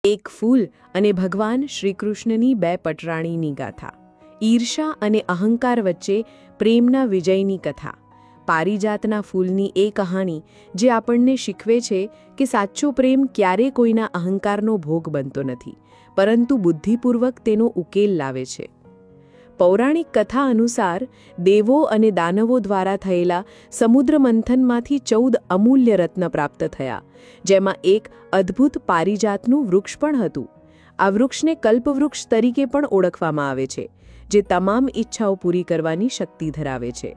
એક ફૂલ અને ભગવાન શ્રીકૃષ્ણની બે પટરાણીની ગાથા. ઈર્ષા અને અહંકાર વચ્ચે પ્રેમના વિજયની કથા. પારિજાતના ફૂલની એ કહાણી જે આપણને શીખવે છે કે સાચો પ્રેમ ક્યારે કોઈના અહંકારનો ભોગ બનતો નથી, પરંતુ બુદ્ધિપૂર્વક તેનો ઉકેલ લાવે છે. પૌરાણિક કથા અનુસાર દેવો અને દાનવો દ્વારા થયેલા સમુદ્ર મંથનમાંથી 14 અમૂલ્ય રત્ન પ્રાપ્ત થયા, જેમાં એક અદ્ભુત પારિજાતનું વૃક્ષ પણ હતું. આ વૃક્ષને કલ્પવૃક્ષ તરીકે પણ ઓળખવામાં આવે છે, જે તમામ ઈચ્છાઓ પૂરી કરવાની શક્તિ ધરાવે છે.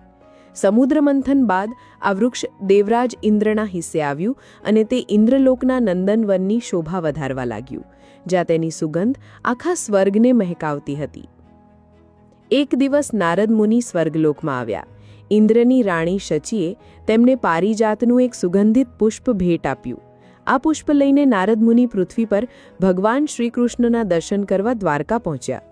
સમુદ્ર મંથન બાદ આ વૃક્ષ દેવરાજ ઇન્દ્રના હિસ્સે આવ્યું અને તે ઇન્દ્રલોકના નંદનવનની શોભા વધારવા લાગ્યું, જ્યાં તેની સુગંધ આખા સ્વર્ગને મહેકાવતી હતી. એક દિવસ નારદ મુનિ સ્વર્ગલોકમાં આવ્યા. ઇન્દ્રની રાણી શચીએ તેમને પારિજાતનું એક સુગંધિત પુષ્પ ભેટ આપ્યું. આ પુષ્પ લઈને નારદ મુનિ પૃથ્વી પર ભગવાન શ્રીકૃષ્ણના દર્શન કરવા દ્વારકા પહોંચ્યા.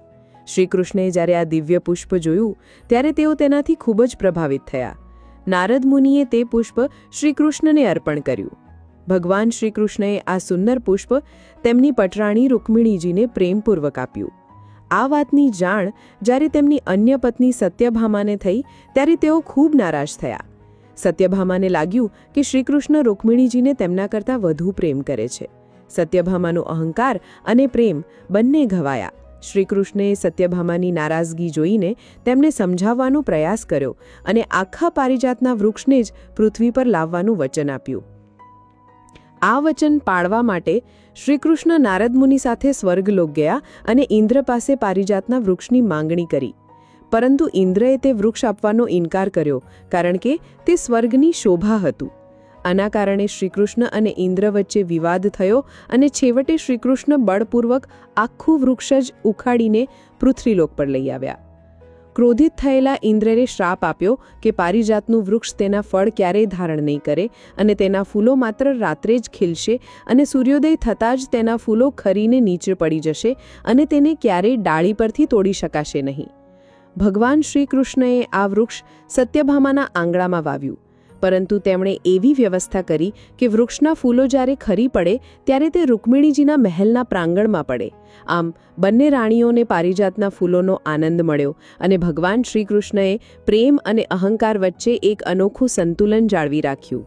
શ્રીકૃષ્ણે જ્યારે આ દિવ્ય પુષ્પ જોયું ત્યારે તેઓ તેનાથી ખૂબ જ પ્રભાવિત થયા. નારદ મુનિએ તે પુષ્પ શ્રીકૃષ્ણને અર્પણ કર્યું. ભગવાન શ્રીકૃષ્ણએ આ સુંદર પુષ્પ તેમની પટરાણી રૂકમિણીજીને પ્રેમપૂર્વક આપ્યું. આ વાતની જાણ જ્યારે તેમની અન્ય પત્ની સત્યભામાને થઈ ત્યારે તેઓ ખૂબ નારાજ થયા. સત્યભામાને લાગ્યું કે શ્રીકૃષ્ણ રૂકમિણીજીને તેમના કરતાં વધુ પ્રેમ કરે છે. સત્યભામાનો અહંકાર અને પ્રેમ બંને ઘવાયા. શ્રીકૃષ્ણે સત્યભામાની નારાજગી જોઈને તેમને સમજાવવાનો પ્રયાસ કર્યો અને આખા પારિજાતના વૃક્ષને જ પૃથ્વી પર લાવવાનું વચન આપ્યું. આ વચન પાળવા માટે શ્રીકૃષ્ણ નારદ મુનિ સાથે સ્વર્ગલોક ગયા અને ઇન્દ્ર પાસે પારિજાતના વૃક્ષની માંગણી કરી. પરંતુ ઇન્દ્રએ તે વૃક્ષ આપવાનો ઇનકાર કર્યો, કારણ કે તે સ્વર્ગની શોભા હતું. આના કારણે શ્રીકૃષ્ણ અને ઇન્દ્ર વચ્ચે વિવાદ થયો અને છેવટે શ્રીકૃષ્ણ બળપૂર્વક આખું વૃક્ષ જ ઉખાડીને પૃથ્વીલોક પર લઈ આવ્યા. ક્રોધિત થયેલા ઇન્દ્રએ શ્રાપ આપ્યો કે પારિજાતનું વૃક્ષ તેના ફળ ક્યારેય ધારણ નહીં કરે અને તેના ફૂલો માત્ર રાત્રે જ ખીલશે અને સૂર્યોદય થતાં જ તેના ફૂલો ખરીને નીચે પડી જશે અને તેને ક્યારેય ડાળી પરથી તોડી શકાશે નહીં. ભગવાન શ્રીકૃષ્ણએ આ વૃક્ષ સત્યભામાના આંગણામાં વાવ્યું, પરંતુ તેમણે એવી વ્યવસ્થા કરી કે વૃક્ષના ફૂલો જ્યારે ખરી પડે ત્યારે તે રૂકમિણીજીના મહેલના પ્રાંગણમાં પડે. આમ બંને રાણીઓને પારિજાતના ફૂલોનો આનંદ મળ્યો અને ભગવાન શ્રીકૃષ્ણએ પ્રેમ અને અહંકાર વચ્ચે એક અનોખું સંતુલન જાળવી રાખ્યું.